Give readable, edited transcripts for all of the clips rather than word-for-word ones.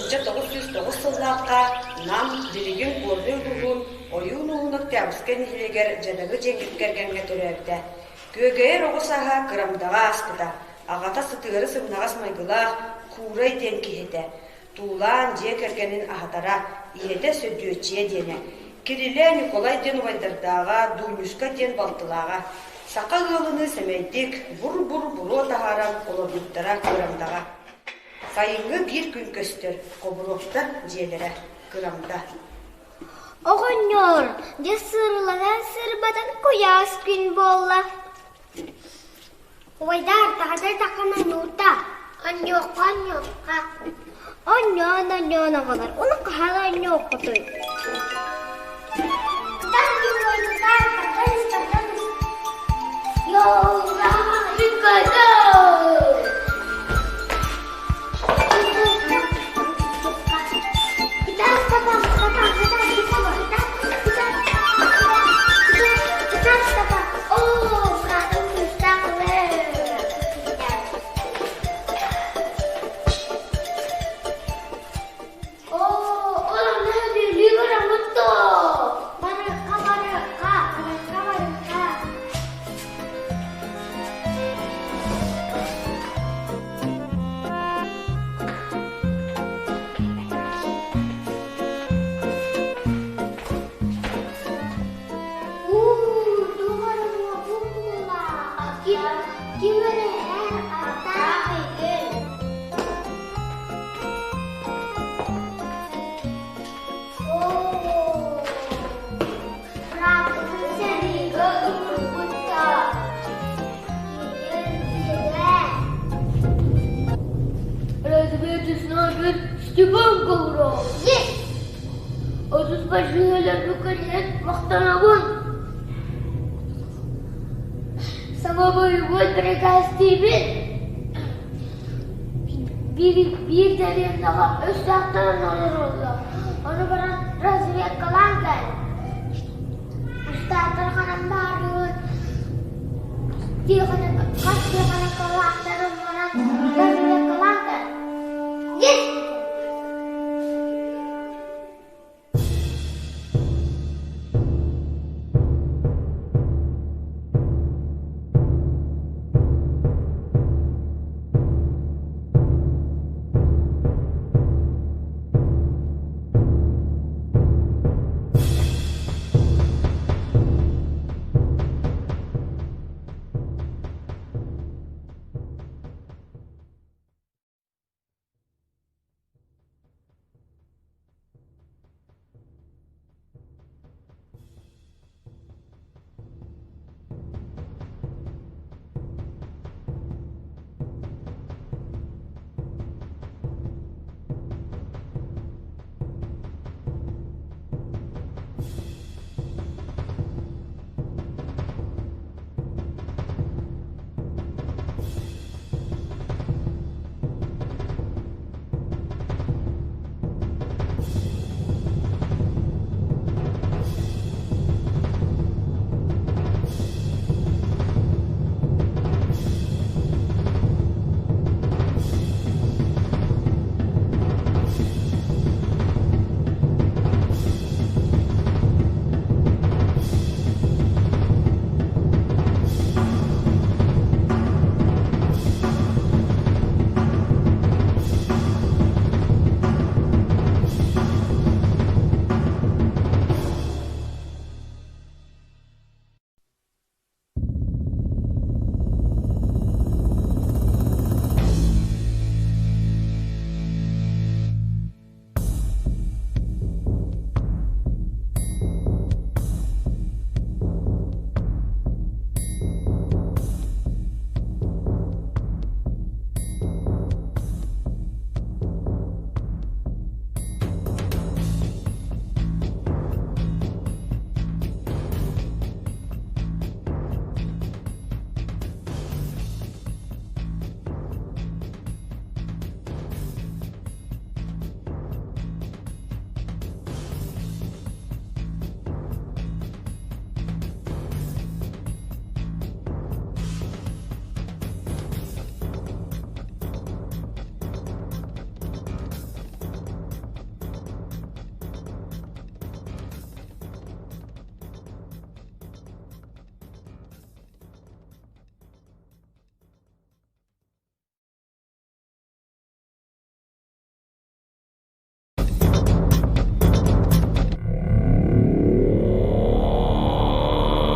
1909 сыллаққа нам билигин көрді ұлығын ойын ұлынық тәбіскен хилегер жадығы жеңгіткергенге төрәбді. Көгейер оғысаға Кырамдаға аспыда. Ағата сытығыры сымнағас майгылақ курай ден кейді. Тулан же кергенін ағатара иеде сөддүйетчие дене. Кирилле Николай ден вайдардаға, Дунюшка ден балтылаға. Сақа ғылыны сәмейдік бұр-бұр-бұр отағарам олордықтара Кырамдаға. Сайыңы бір күн көстір, қобыроқта желері Кырамда. Оғынyor, де сырыланан сырбадан көяс күн болла. Ойдар тағадай тақана нұрта. Аньоққа. Аньон оғалар. Оның қағала аньоқ құтой. Йоура, рикада! Bir derin daha üstadların olur oldu. Onu bana razıya kalan gel. Üstadlar kanım bağırıyor. Kaç diye bana kalanlarım bana razıya kalan gel. Git!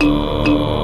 Thank you.